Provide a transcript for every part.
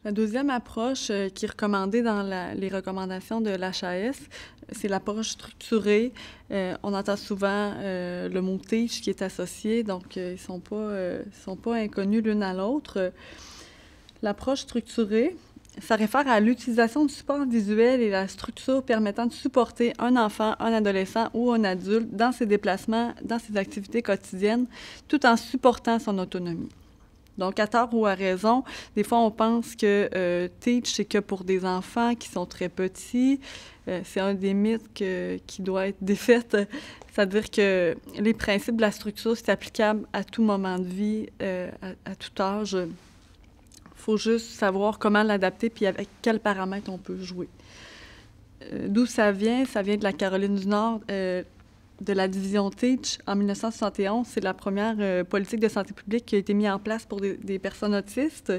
La deuxième approche qui est recommandée dans les recommandations de l'HAS, c'est l'approche structurée. On entend souvent le mot TEACH qui est associé, donc ils sont pas inconnus l'une à l'autre. L'approche structurée, ça réfère à l'utilisation du support visuel et la structure permettant de supporter un enfant, un adolescent ou un adulte dans ses déplacements, dans ses activités quotidiennes, tout en supportant son autonomie. Donc, à tort ou à raison, des fois, on pense que TEACH, c'est que pour des enfants qui sont très petits. C'est un des mythes qui doit être défait. C'est-à-dire que les principes de la structure, c'est applicable à tout moment de vie, à tout âge. Il faut juste savoir comment l'adapter puis avec quels paramètres on peut jouer. D'où ça vient? Ça vient de la Caroline du Nord, de la division TEACH en 1971. C'est la première politique de santé publique qui a été mise en place pour des personnes autistes.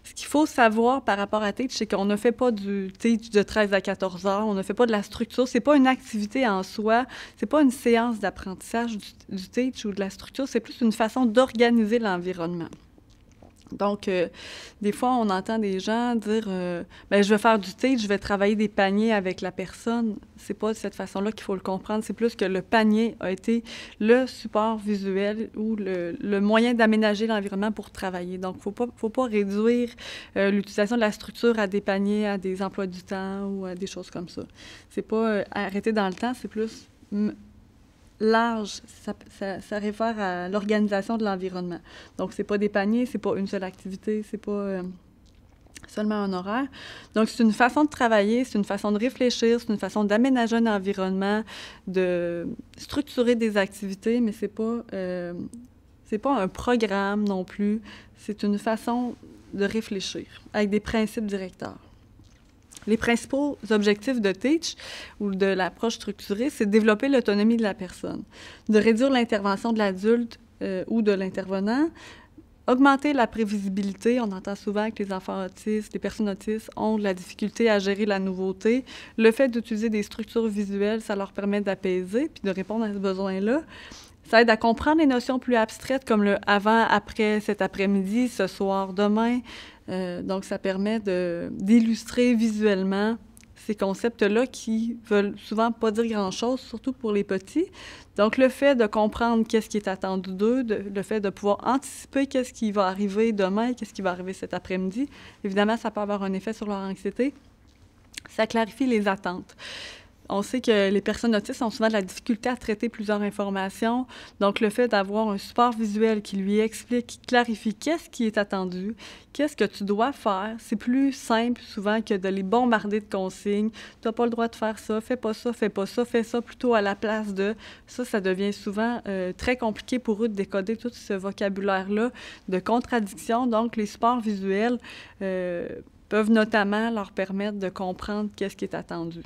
Ce qu'il faut savoir par rapport à TEACH, c'est qu'on ne fait pas du TEACH de 13 à 14 heures, on ne fait pas de la structure, c'est pas une activité en soi, c'est pas une séance d'apprentissage du TEACH ou de la structure, c'est plus une façon d'organiser l'environnement. Donc, des fois, on entend des gens dire ben, je vais faire du TEACH, je vais travailler des paniers avec la personne. C'est pas de cette façon-là qu'il faut le comprendre. C'est plus que le panier a été le support visuel ou le moyen d'aménager l'environnement pour travailler. Donc, faut pas réduire l'utilisation de la structure à des paniers, à des emplois du temps ou à des choses comme ça. C'est pas arrêter dans le temps, c'est plus large, ça réfère à l'organisation de l'environnement. Donc, c'est pas des paniers, c'est pas une seule activité, c'est pas seulement un horaire. Donc, c'est une façon de travailler, c'est une façon de réfléchir, c'est une façon d'aménager un environnement, de structurer des activités, mais c'est pas un programme non plus. C'est une façon de réfléchir avec des principes directeurs. Les principaux objectifs de TEACH ou de l'approche structurée, c'est de développer l'autonomie de la personne, de réduire l'intervention de l'adulte ou de l'intervenant, augmenter la prévisibilité. On entend souvent que les enfants autistes, les personnes autistes ont de la difficulté à gérer la nouveauté. Le fait d'utiliser des structures visuelles, ça leur permet d'apaiser puis de répondre à ce besoin-là. Ça aide à comprendre les notions plus abstraites comme le avant, après, cet après-midi, ce soir, demain. Donc, ça permet d'illustrer visuellement ces concepts-là qui veulent souvent pas dire grand-chose, surtout pour les petits. Donc, le fait de comprendre qu'est-ce qui est attendu d'eux, le fait de pouvoir anticiper qu'est-ce qui va arriver demain, qu'est-ce qui va arriver cet après-midi, évidemment, ça peut avoir un effet sur leur anxiété. Ça clarifie les attentes. On sait que les personnes autistes ont souvent de la difficulté à traiter plusieurs informations. Donc, le fait d'avoir un support visuel qui lui explique, qui clarifie qu'est-ce qui est attendu, qu'est-ce que tu dois faire, c'est plus simple souvent que de les bombarder de consignes. Tu n'as pas le droit de faire ça, fais pas ça, fais ça plutôt à la place de... Ça devient souvent très compliqué pour eux de décoder tout ce vocabulaire-là de contradiction. Donc, les supports visuels peuvent notamment leur permettre de comprendre qu'est-ce qui est attendu.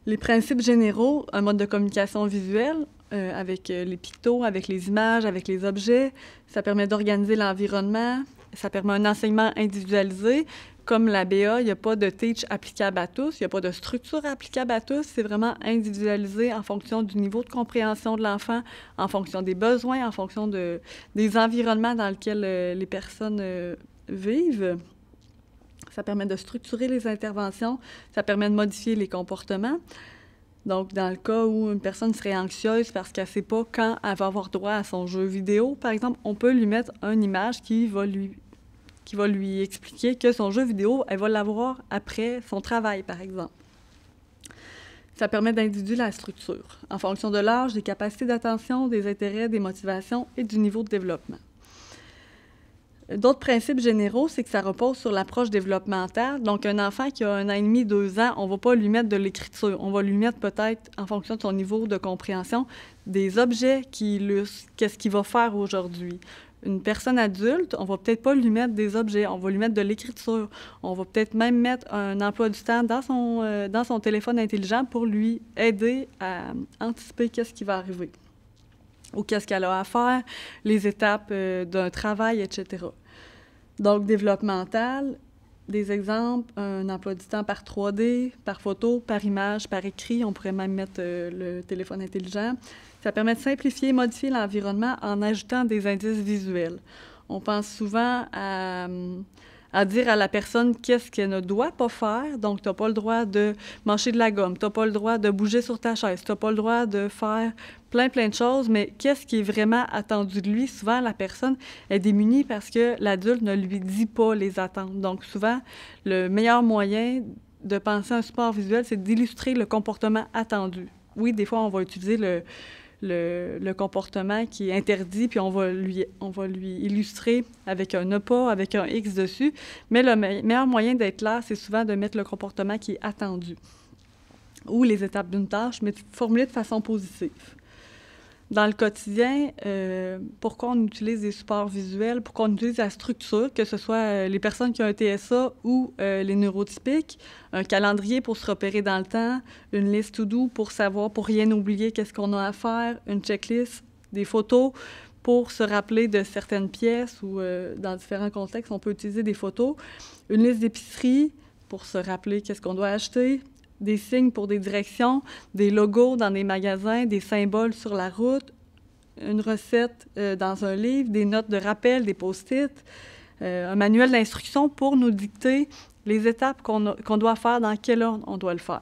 Les principes généraux, un mode de communication visuelle avec les pictos, avec les images, avec les objets, ça permet d'organiser l'environnement, ça permet un enseignement individualisé. Comme la BA, il n'y a pas de TEACH applicable à tous, il n'y a pas de structure applicable à tous, c'est vraiment individualisé en fonction du niveau de compréhension de l'enfant, en fonction des besoins, en fonction des environnements dans lesquels les personnes vivent. Ça permet de structurer les interventions, ça permet de modifier les comportements. Donc, dans le cas où une personne serait anxieuse parce qu'elle ne sait pas quand elle va avoir droit à son jeu vidéo, par exemple, on peut lui mettre une image qui va lui expliquer que son jeu vidéo, elle va l'avoir après son travail, par exemple. Ça permet d'individuer la structure en fonction de l'âge, des capacités d'attention, des intérêts, des motivations et du niveau de développement. D'autres principes généraux, c'est que ça repose sur l'approche développementale. Donc, un enfant qui a 1 an et demi, 2 ans, on ne va pas lui mettre de l'écriture. On va lui mettre peut-être, en fonction de son niveau de compréhension, des objets qui illustrent qu'est-ce qu'il va faire aujourd'hui. Une personne adulte, on ne va peut-être pas lui mettre des objets, on va lui mettre de l'écriture. On va peut-être même mettre un emploi du temps dans son téléphone intelligent pour lui aider à anticiper qu'est-ce qui va arriver ou qu'est-ce qu'elle a à faire, les étapes d'un travail, etc. Donc, développemental, des exemples, un emploi du temps par 3D, par photo, par image, par écrit. On pourrait même mettre le téléphone intelligent. Ça permet de simplifier et modifier l'environnement en ajoutant des indices visuels. On pense souvent à à dire à la personne qu'est-ce qu'elle ne doit pas faire. Donc, tu n'as pas le droit de mâcher de la gomme, tu n'as pas le droit de bouger sur ta chaise, tu n'as pas le droit de faire plein de choses, mais qu'est-ce qui est vraiment attendu de lui? Souvent, la personne est démunie parce que l'adulte ne lui dit pas les attentes. Donc, souvent, le meilleur moyen de penser un support visuel, c'est d'illustrer le comportement attendu. Oui, des fois, on va utiliser le comportement qui est interdit, puis on va lui illustrer avec un ne pas, avec un X dessus. Mais le meilleur moyen d'être clair, c'est souvent de mettre le comportement qui est attendu ou les étapes d'une tâche, mais formulé de façon positive. Dans le quotidien, pourquoi on utilise des supports visuels, pourquoi on utilise la structure, que ce soit les personnes qui ont un TSA ou les neurotypiques, un calendrier pour se repérer dans le temps, une liste to-do pour savoir, pour rien oublier qu'est-ce qu'on a à faire, une checklist, des photos pour se rappeler de certaines pièces ou dans différents contextes, on peut utiliser des photos, une liste d'épicerie pour se rappeler qu'est-ce qu'on doit acheter, des signes pour des directions, des logos dans des magasins, des symboles sur la route, une recette dans un livre, des notes de rappel, des post-it, un manuel d'instruction pour nous dicter les étapes qu'on doit faire, dans quel ordre on doit le faire.